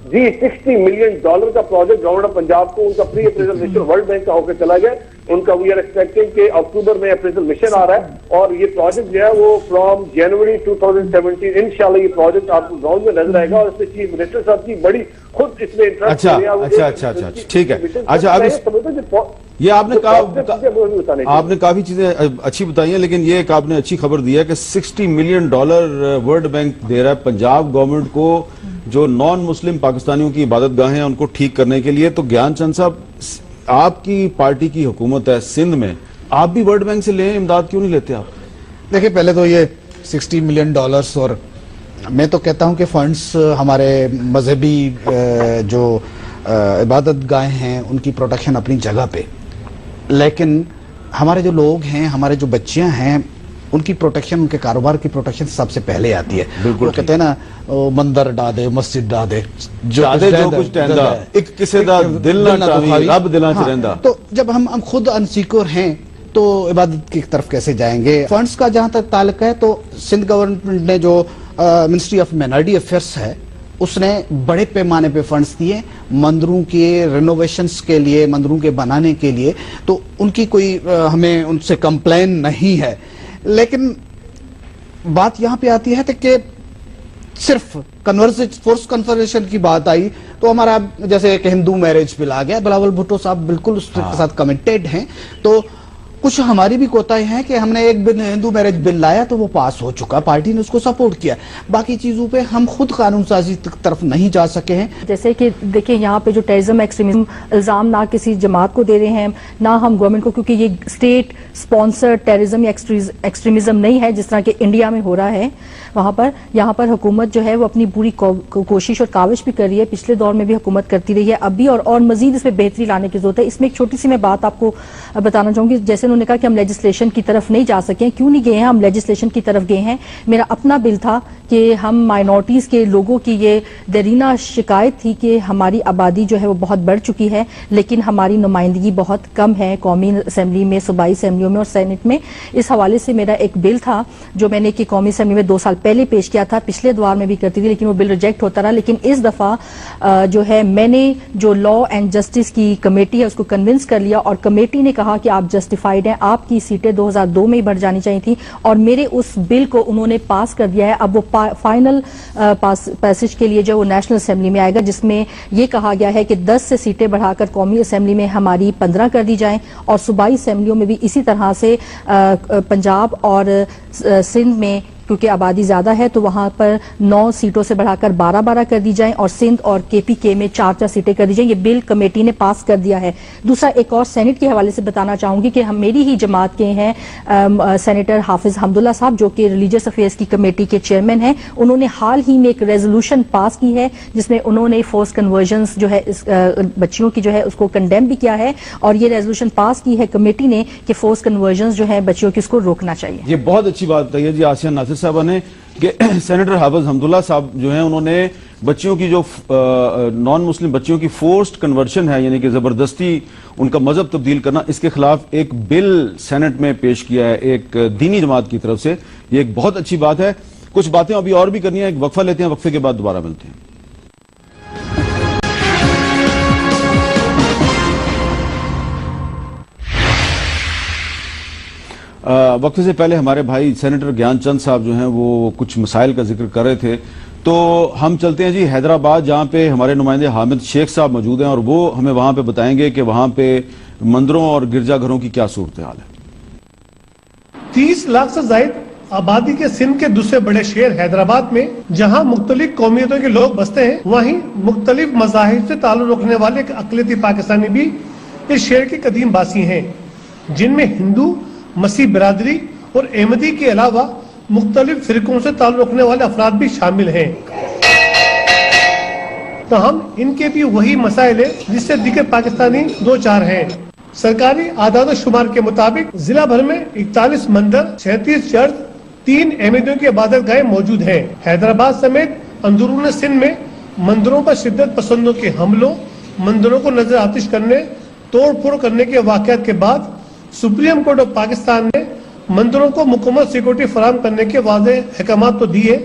Speaker 9: जी, $60 मिलियन का प्रोजेक्ट गवर्नमेंट ऑफ पंजाब को उनका pre appraisal mission world bank का होकर चला गया। उनका वी आर एक्सपेक्टिंग के अक्टूबर में अप्रेजल मिशन आ रहा है और ये प्रोजेक्ट जो है वो फ्रॉम जनवरी 2017 इंशाल्लाह ये प्रोजेक्ट आपको ग्राउंड में नजर आएगा और इससे चीफ मिनिस्टर साहब की बड़ी खुद इसमें इंटरेस्ट
Speaker 1: अच्छा, ठीक है। अच्छा, अब ये आपने काफी चीजें अच्छी बताई हैं, लेकिन ये एक आपने अच्छी खबर दी है कि $60 मिलियन वर्ल्ड बैंक दे रहा है पंजाब गवर्नमेंट को जो नॉन मुस्लिम पाकिस्तानियों की इबादत गाहें हैं उनको ठीक करने के लिए। तो ज्ञान चंद साहब, आपकी पार्टी की हुकूमत है सिंध में, आप भी वर्ल्ड बैंक से लें, इमदाद क्यों नहीं लेते आप?
Speaker 7: देखिए, पहले तो ये $60 मिलियन और मैं तो कहता हूं कि फंड्स हमारे मजहबी जो इबादत गाहें हैं उनकी प्रोटेक्शन अपनी जगह पे, लेकिन हमारे जो लोग हैं, हमारे जो बच्चियां हैं, उनकी प्रोटेक्शन, उनके कारोबार की प्रोटेक्शन सबसे पहले आती है।
Speaker 1: बिल्कुल
Speaker 7: वो कहते हैं ना, मंदिर डा दे, मस्जिद डा दे,
Speaker 1: जो कुछ टहंदा एक किसी दा दिल ना टावी रब दिलां च रहिंदा।
Speaker 7: तो जब हम खुद अनसिक्योर हैं तो इबादत की तरफ कैसे जाएंगे? फंड्स का जहां तक ताल्लुक है तो सिंध गवर्नमेंट ने जो मिनिस्ट्री ऑफ माइनॉरिटी अफेयर्स है उसने बड़े पैमाने पे फंड्स दिए मंदिरों के रिनोवेशंस के लिए, मंदिरों के बनाने के लिए। तो उनकी कोई हमें उनसे कंप्लेन नहीं है, लेकिन बात यहां पे आती है कि सिर्फ फोर्स कन्वर्सेशन की बात आई तो हमारा जैसे एक हिंदू मैरिज बिल आ गया, बिलावल भुट्टो साहब बिल्कुल उसके साथ कमिटेड हैं। तो कुछ हमारी भी कोताही है कि हमने एक हिंदू मैरिज बिल लाया तो वो पास हो चुका, पार्टी ने उसको सपोर्ट किया, बाकी चीजों पे हम खुद कानून साजी तरफ नहीं जा सके हैं।
Speaker 10: जैसे कि देखिए, यहाँ पे जो टेररिज्म एक्सट्रीमिज्म इल्जाम ना किसी जमात को दे रहे हैं ना हम गवर्नमेंट को, क्योंकि ये स्टेट स्पॉन्सर्ड टेररिज्म या एक्सट्रीमिज्म नहीं है जिस तरह के इंडिया में हो रहा है। वहां पर यहाँ पर हुकूमत जो है वो अपनी पूरी कोशिश और काविश भी कर रही है, पिछले दौर में भी हुकूमत करती रही है, अभी और मजीद इसमें बेहतरी लाने की जरूरत है। इसमें एक छोटी सी मैं बात आपको बताना चाहूंगी। जैसे उन्होंने कहा कि हम लेजिस्लेशन की तरफ नहीं जा सके, क्यों नहीं गए हैं? हम लेजिस्लेशन की तरफ गए हैं। मेरा अपना बिल था कि हम माइनॉरिटीज के लोगों की ये देरीना शिकायत थी कि हमारी आबादी जो है वो बहुत बढ़ चुकी है, लेकिन हमारी नुमाइंदगी बहुत कम है कौमी असेंबली में, सूबाई असेंबलियों में और सेनेट में। इस हवाले से मेरा एक बिल था जो मैंने कि कौमी असेंबली में 2 साल पहले पेश किया था, पिछले दौर में भी करती थी, लेकिन वो बिल रिजेक्ट होता रहा। लेकिन इस दफा जो है मैंने जो लॉ एंड जस्टिस की कमेटी है उसको कन्विंस कर लिया और कमेटी ने कहा कि आप जस्टिफाइड हैं, आपकी सीटें 2002 में ही बढ़ जानी चाहिए थी और मेरे उस बिल को उन्होंने पास कर दिया है। अब वो फाइनल पैसेज के लिए जो वो नेशनल असेंबली में आएगा, जिसमें ये कहा गया है कि 10 से सीटें बढ़ाकर कौमी असेंबली में हमारी 15 कर दी जाएं और सूबाई असेंबलियों में भी इसी तरह से पंजाब और सिंध में क्योंकि आबादी ज्यादा है तो वहां पर 9 सीटों से बढ़ाकर 12-12 कर दी जाएं और सिंध और केपीके में 4-4 सीटें कर दी जाएं। ये बिल कमेटी ने पास कर दिया है। दूसरा एक और सेनेट के हवाले से बताना चाहूंगी कि हम मेरी ही जमात के हैं सेनेटर हाफिज हमदुल्ला साहब, जो कि रिलीजियस अफेयर्स की कमेटी के चेयरमैन हैं। उन्होंने हाल ही में एक रेजोल्यूशन पास की है जिसमें उन्होंने फोर्स कन्वर्जन्स जो है बच्चियों की जो है उसको कंडेम भी किया है और ये रेजोल्यूशन पास की है कमेटी ने कि फोर्स कन्वर्जन्स जो है बच्चियों की उसको रोकना चाहिए।
Speaker 1: ये बहुत अच्छी बात बताई है जी आसिया नासिर साहब ने कि सेनेटर हाफिज हमदुल्ला साहब जो हैं उन्होंने बच्चियों की जो नॉन मुस्लिम बच्चियों की फोर्स्ड कन्वर्शन है, यानी कि जबरदस्ती उनका मजहब तब्दील करना, इसके खिलाफ एक बिल सेनेट में पेश किया है एक दीनी जमात की तरफ से। ये एक बहुत अच्छी बात है। कुछ बातें अभी और भी करनी है, एक वक्फा लेते हैं, वक्फे के बाद दोबारा मिलते हैं। वक्फे से पहले हमारे भाई सेनेटर ज्ञानचंद साहब जो हैं वो कुछ मसाइल का जिक्र कर रहे थे, तो हम चलते हैं जी हैदराबाद, जहां पे हमारे नुमाइंदे हामिद शेख साहब मौजूद हैं और वो हमें वहां पे बताएंगे कि वहां पे मंदिरों और गिरजाघरों की क्या सूरत हाल है।
Speaker 13: 30 लाख से ज्यादा आबादी के सिंध के दूसरे बड़े शहर हैदराबाद में जहां मुख्तलिफ कौमियतों के लोग बसते हैं, वहीं मुख्तलिफ मज़ाहिब से ताल्लुक रखने वाले एक अक़लियती पाकिस्तानी भी इस शहर के कदीम बासी हैं, जिनमें हिंदू, मसीह बिरादरी और अहमदी के अलावा मुख्तलिफ फिरकों से ताल्लुक रखने वाले अफराद भी शामिल हैं। ताहम इनके भी वही मसाइल है जिससे दीगर पाकिस्तानी दो चार हैं। सरकारी आदाद शुमार के मुताबिक जिला भर में 41 मंदिर, 36 चर्च, 3 अहमदियों की इबादत गाहें मौजूद हैं। हैदराबाद समेत अंदरून सिंध में मंदिरों पर शिद्दत पसंदों के हमलों, मंदिरों को नजर आतिश करने, तोड़ फोड़ करने के वाकयात के बाद सुप्रीम कोर्ट ऑफ पाकिस्तान ने मंदिरों को मुकम्मल सिक्योरिटी फराहम करने के वादे अहकाम तो दिए,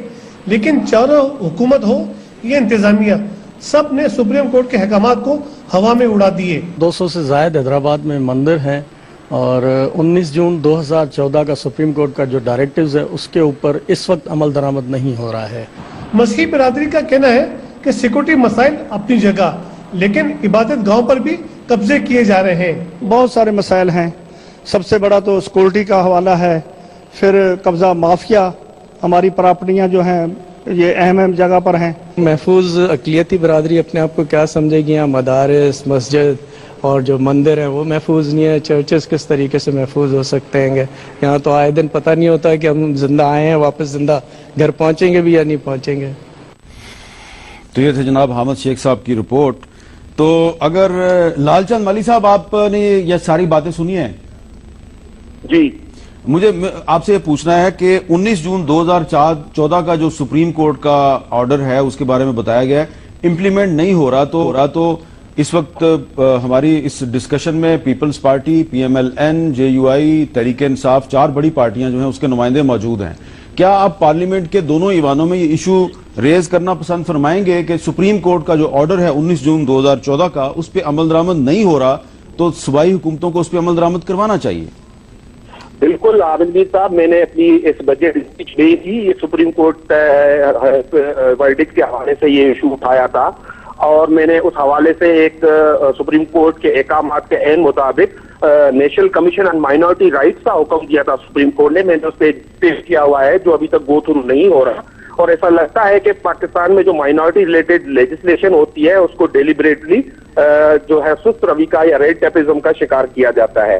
Speaker 13: लेकिन चारों हुकूमत हो या इंतजामिया, सब ने सुप्रीम कोर्ट के अहकाम को हवा में उड़ा दिए।
Speaker 14: 200 से ज्यादा हैदराबाद में मंदिर हैं और 19 जून 2014 का सुप्रीम कोर्ट का जो डायरेक्टिव्स है उसके ऊपर इस वक्त अमल दरामद नहीं हो रहा है।
Speaker 13: मसीही बिरादरी का कहना है कि सिक्योरिटी मसाइल अपनी जगह, लेकिन इबादत गांव पर भी कब्जे किए जा रहे हैं।
Speaker 15: बहुत सारे मसाइल हैं, सबसे बड़ा तो सिक्योरिटी का हवाला है, फिर कब्जा माफिया, हमारी प्रॉपर्टियां जो हैं ये अहम जगह पर हैं।
Speaker 5: महफूज अक़लियती बिरादरी अपने आप को क्या समझेगी? यहाँ मदारिस, मस्जिद और जो मंदिर हैं वो महफूज नहीं है। चर्चेस किस तरीके से महफूज हो सकते हैं? यहाँ तो आए दिन पता नहीं होता कि हम जिंदा आए हैं, वापस जिंदा घर पहुंचेंगे भी या नहीं पहुंचेंगे।
Speaker 1: तो ये थे जनाब हामिद शेख साहब की रिपोर्ट। तो अगर लालचंद मलिक साहब, आपने ये सारी बातें सुनी हैं
Speaker 8: जी,
Speaker 1: मुझे आपसे ये पूछना है कि 19 जून 2014 का जो सुप्रीम कोर्ट का ऑर्डर है उसके बारे में बताया गया है, इम्प्लीमेंट नहीं हो रहा तो इस वक्त हमारी इस डिस्कशन में peoples party, PMLN, JUI, Tehreek Insaf, 4 बड़ी पार्टियां जो हैं उसके नुमाइंदे मौजूद हैं। क्या आप पार्लियामेंट के दोनों ईवानों में ये इशू रेज करना पसंद फरमाएंगे कि सुप्रीम कोर्ट का जो ऑर्डर है 19 जून 2014 का, उस पर अमल दरामद नहीं हो रहा तो सूबाई हुकूमतों को उस पर अमल दरामद करवाना चाहिए?
Speaker 8: बिल्कुल आबिद साहब, मैंने अपनी इस बजट स्पीच में ही ये सुप्रीम कोर्ट वर्डिक्ट के हवाले से ये इशू उठाया था और मैंने उस हवाले से एक सुप्रीम कोर्ट के अहकाम के ऐन मुताबिक national commission on minority rights का हुक्म दिया था सुप्रीम कोर्ट ने। मैंने उस पर पेश किया हुआ है जो अभी तक गो थ्रू नहीं हो रहा और ऐसा लगता है कि पाकिस्तान में जो माइनॉरिटी रिलेटेड लेजिस्लेशन होती है उसको डेलिबरेटली जो है सुस्त रवि का या रेड टेपिज्म का शिकार किया जाता है।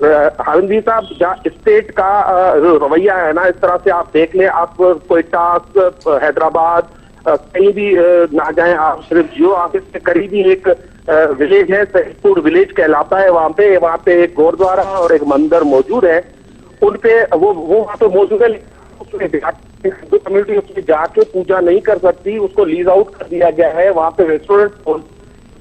Speaker 8: हामिद साहब, जहाँ स्टेट का रवैया है ना, इस तरह से आप देख लें, आप कोयटा, हैदराबाद कहीं भी ना जाए, आप सिर्फ जियो ऑफिस के करीब ही एक विलेज है, सहीदपुर विलेज कहलाता है, वहाँ पे एक गुरुद्वारा और एक मंदिर मौजूद है। उनपे वो वहाँ पे मौजूद है, हिंदू कम्युनिटी उसमें जाके पूजा नहीं कर सकती, उसको लीज आउट कर दिया गया है। वहाँ पे रेस्टोरेंट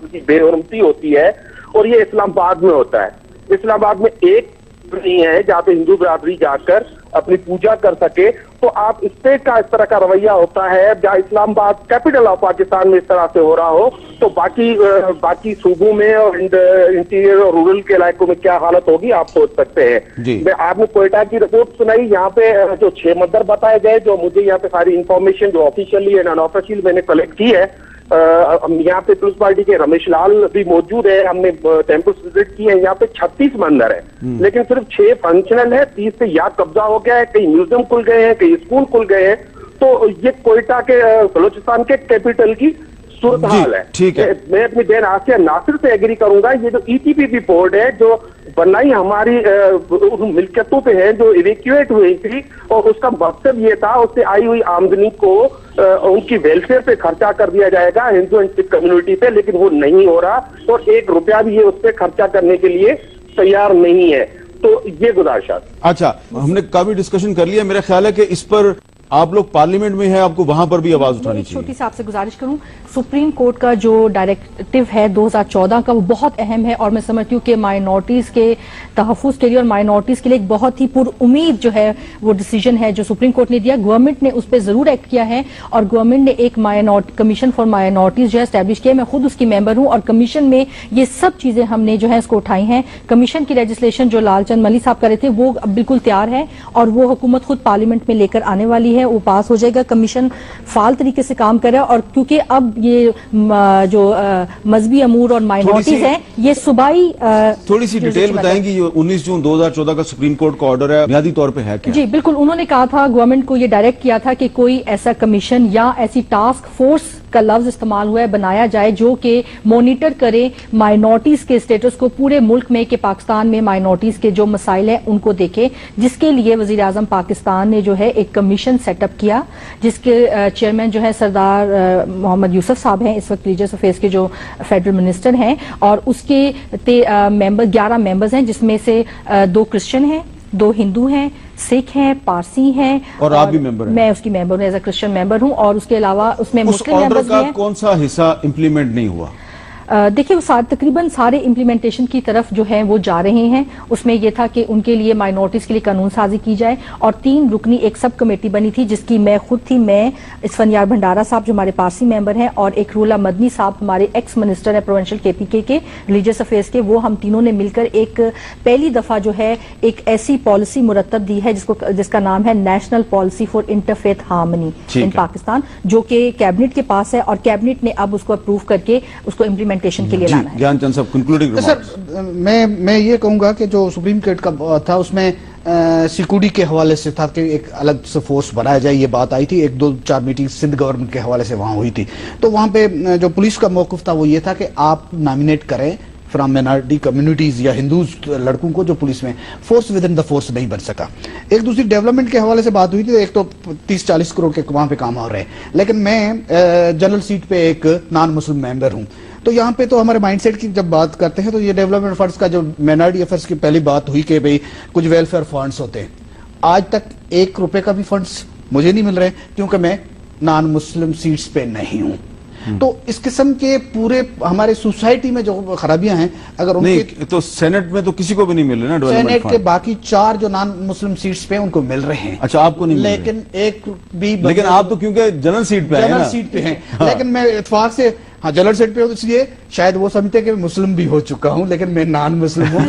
Speaker 8: की बेहरमती होती है और ये इस्लामाबाद में होता है। इस्लामाबाद में एक नहीं है जहाँ पे हिंदू बिरादरी जाकर अपनी पूजा कर सके। तो आप स्टेट का इस तरह का रवैया होता है, जहाँ इस्लामाबाद कैपिटल ऑफ पाकिस्तान में इस तरह से हो रहा हो, तो बाकी सूबों में और इंटीरियर और रूरल के इलाकों में क्या हालत होगी आप सोच सकते हैं। मैं आपने कोयटा की रिपोर्ट सुनाई, यहाँ पे जो 6 मंदिर बताए गए, जो मुझे यहाँ पे सारी इंफॉर्मेशन जो ऑफिशियली एंड अनऑफिशियल मैंने कलेक्ट की है। यहाँ पे पीपल्स पार्टी के रमेश लाल भी मौजूद है, हमने टेम्पल्स विजिट किए हैं। यहाँ पे 36 मंदिर है, लेकिन सिर्फ 6 फंक्शनल है, 30 से या कब्जा हो गया है, कई म्यूजियम खुल गए हैं, कई स्कूल खुल गए हैं। तो ये कोयटा के बलोचिस्तान के कैपिटल की सूरत हाल है।
Speaker 1: ठीक है,
Speaker 8: मैं अपनी बहन आसिया नासिर से एग्री करूंगा। ये जो ETPP बोर्ड है जो बनाई हमारी मिल्कियतों पे है, जो इवेक्यूएट हुई थी, और उसका मकसद ये था उससे आई हुई आमदनी को उनकी वेलफेयर पे खर्चा कर दिया जाएगा हिंदू एंड सिख कम्युनिटी पे, लेकिन वो नहीं हो रहा और 1 रुपया भी ये उस पर खर्चा करने के लिए तैयार नहीं है। तो ये गुजारिश।
Speaker 1: अच्छा, हमने काफी डिस्कशन कर लिया, मेरा ख्याल है कि इस पर आप लोग पार्लियामेंट में हैं, आपको वहां पर भी आवाज उठानी चाहिए।
Speaker 10: छोटी सी आपसे गुजारिश करूं, सुप्रीम कोर्ट का जो डायरेक्टिव है 2014 का, वो बहुत अहम है और मैं समझती हूँ कि माइनॉरिटीज के तहफ़्फ़ुज़ के लिए और माइनॉरिटीज के लिए एक बहुत ही पुरउम्मीद जो है वो डिसीजन है जो सुप्रीम कोर्ट ने दिया। गवर्नमेंट ने उस पर जरूर एक्ट किया है और गवर्नमेंट ने एक कमीशन फॉर माइनॉरिटीज जो है एस्टैब्लिश किया है। मैं खुद उसकी मेंबर हूं और कमीशन में ये सब चीजें हमने जो है इसको उठाई हैं। कमीशन की लेजिस्लेशन जो लालचंद मलिक साहब कर रहे थे वो अब बिल्कुल तैयार है और वो हुकूमत खुद पार्लियामेंट में लेकर आने वाली है, वो पास हो जाएगा। कमीशन फाल तरीके से काम कर रहा है और क्योंकि अब ये जो मजहबी अमूर और माइनॉरिटीज हैं, ये सूबाई
Speaker 1: थोड़ी सी डिटेल बताएंगी। 19 जून 2014 का सुप्रीम कोर्ट का ऑर्डर है, बुनियादी तौर पे है क्या?
Speaker 10: जी बिल्कुल, उन्होंने कहा था, गवर्नमेंट को ये डायरेक्ट किया था कि कोई ऐसा कमीशन या ऐसी टास्क फोर्स का लफ्ज इस्तेमाल हुआ है, बनाया जाए जो कि मॉनिटर करे माइनॉरिटीज के स्टेटस को पूरे मुल्क में, कि पाकिस्तान में माइनॉरिटीज के जो मसाइल हैं उनको देखे, जिसके लिए वजीर आजम पाकिस्तान ने जो है एक कमीशन सेटअप किया, जिसके चेयरमैन जो है सरदार मोहम्मद यूसुफ साहब हैं, इस वक्त रिलीजियस अफेयर्स के जो फेडरल मिनिस्टर हैं, और उसके 11 मेंबर्स हैं, जिसमें से 2 क्रिश्चियन हैं, 2 हिंदू हैं, सिख हैं, पारसी हैं,
Speaker 1: और आप भी मेंबर हैं।
Speaker 10: मैं उसकी मेंबर हूँ, एज अ क्रिश्चियन मेंबर हूँ, और उसके अलावा उसमें मुस्लिम मेंबर्स भी हैं।
Speaker 1: कौन सा हिस्सा इंप्लीमेंट नहीं हुआ?
Speaker 10: देखिए वो तकरीबन सारे इम्प्लीमेंटेशन की तरफ जो है वो जा रहे हैं। उसमें यह था कि उनके लिए माइनॉरिटीज के लिए कानून साजी की जाए, और 3 रुकनी एक सब कमेटी बनी थी, जिसकी मैं खुद थी, मैं, इसफनियार भंडारा साहब जो हमारे पारसी मेंबर हैं, और एक रूला मदनी साहब हमारे एक्स मिनिस्टर है प्रोविंशियल KPK के रिलीजियस अफेयर्स के, वो हम तीनों ने मिलकर एक पहली दफा जो है एक ऐसी पॉलिसी मुरतब दी है जिसका नाम है national policy for interfaith harmony in Pakistan, जो कि कैबिनेट के पास है, और कैबिनेट ने अब उसको अप्रूव करके उसको इम्प्लीमेंट के लिए लाना है।
Speaker 1: ज्ञानचंद साहब कंक्लूडिंग रिमार्क्स।
Speaker 7: सर मैं ये कहूंगा कि जो सुप्रीम कोर्ट का था उसमें सिक्योरिटी के हवाले से था कि एक अलग से फोर्स बनाया जाए, ये बात आई थी, 1-2-4 मीटिंग सिंध गवर्नमेंट के हवाले से वहां हुई थी। तो वहां पे जो पुलिस का मौक़िफ़ था वो ये था कि आप नॉमिनेट करें फ्रॉम माइनॉरिटी कम्युनिटीज या हिंदू लड़कों को जो पुलिस में force with in the force नहीं बन सका। एक दूसरी डेवलपमेंट के हवाले से बात हुई थी, एक तो 30-40 करोड़ के वहां पे काम हो रहे हैं, लेकिन मैं जनरल सीट पे एक नॉन मुस्लिम मेंबर हूं, तो यहाँ पे तो हमारे माइंडसेट की जब बात करते हैं तो ये डेवलपमेंट फंड्स का जो माइनॉरिटी अफेयर्स की पहली बात हुई कि भाई कुछ वेलफेयर फंड्स होते हैं, आज तक 1 रुपए का भी फंड्स मुझे नहीं मिल रहे क्योंकि मैं नॉन मुस्लिम सीट्स पे नहीं हूं। तो इस किस्म के पूरे हमारे सोसाइटी में जो खराबियां हैं, अगर
Speaker 1: उनके तो सेनेट में तो किसी को भी नहीं मिल रहे ना,
Speaker 7: सेनेट के बाकी 4 जो नॉन मुस्लिम सीट्स पे उनको मिल रहे हैं।
Speaker 1: अच्छा, आपको नहीं
Speaker 7: लेकिन एक भी,
Speaker 1: लेकिन आप तो क्योंकि जनरल सीट पे हैं,
Speaker 7: जनरल सीट पे हैं। हाँ। लेकिन मैं इत्तेफाक से जनरल सीट पे हूं, इसलिए शायद वो समझते कि मुस्लिम भी हो चुका हूं, लेकिन मैं नॉन मुस्लिम हूं।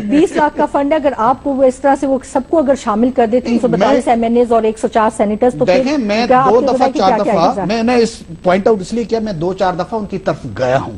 Speaker 10: 20 लाख का फंड है, अगर आप वो इस तरह से वो सबको अगर शामिल कर दे, 342 MNAs और 104 सेनेटर्स, तो
Speaker 7: देखें मैं 2 दफा 4 दफा मैंने इस पॉइंट आउट इसलिए किया, मैं 2-4 दफा उनकी तरफ गया हूं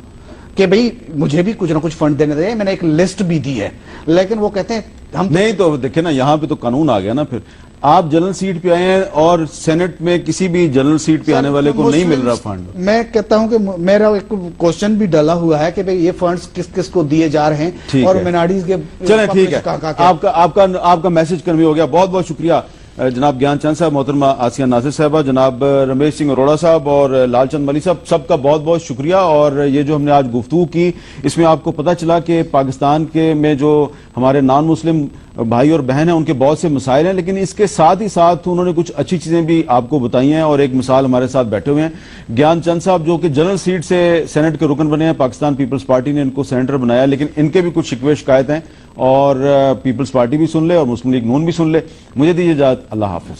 Speaker 7: कि भाई मुझे भी कुछ ना कुछ फंड देने दे, मैंने एक लिस्ट भी दी है, लेकिन वो कहते हैं हम
Speaker 1: नहीं। तो देखे ना, यहाँ पे तो कानून आ गया ना, फिर आप जनरल सीट पे आए हैं और सेनेट में किसी भी जनरल सीट पे आने वाले को नहीं मिल रहा फंड।
Speaker 7: मैं कहता हूं कि मेरा एक क्वेश्चन भी डला हुआ है कि भाई ये फंड्स किस किस को दिए जा रहे हैं, और मिनॉरिटीज के।
Speaker 1: चलें ठीक है, आपका मैसेज कन्वे हो गया। बहुत बहुत शुक्रिया जनाब ज्ञानचंद साहब, मोहतरमा आसिया नासिर साहबा, जनाब रमेश सिंह अरोड़ा साहब और लालचंद मलिक साहब, सबका बहुत बहुत शुक्रिया। और ये जो हमने आज गुफ्तगू की, इसमें आपको पता चला कि पाकिस्तान के में जो हमारे नॉन मुस्लिम भाई और बहन हैं उनके बहुत से मसाइल हैं, लेकिन इसके साथ ही साथ उन्होंने कुछ अच्छी चीजें भी आपको बताई हैं। और एक मिसाल हमारे साथ बैठे हुए हैं ज्ञानचंद साहब, जो कि जनरल सीट से सेनेट के रुकन बने हैं, पाकिस्तान पीपल्स पार्टी ने इनको सेनेटर बनाया, लेकिन इनके भी कुछ शिकवे शिकायत हैं, और पीपल्स पार्टी भी सुन ले और मुस्लिम लीग नून भी सुन ले। मुझे दीजिए इजाजत, अल्लाह हाफिज।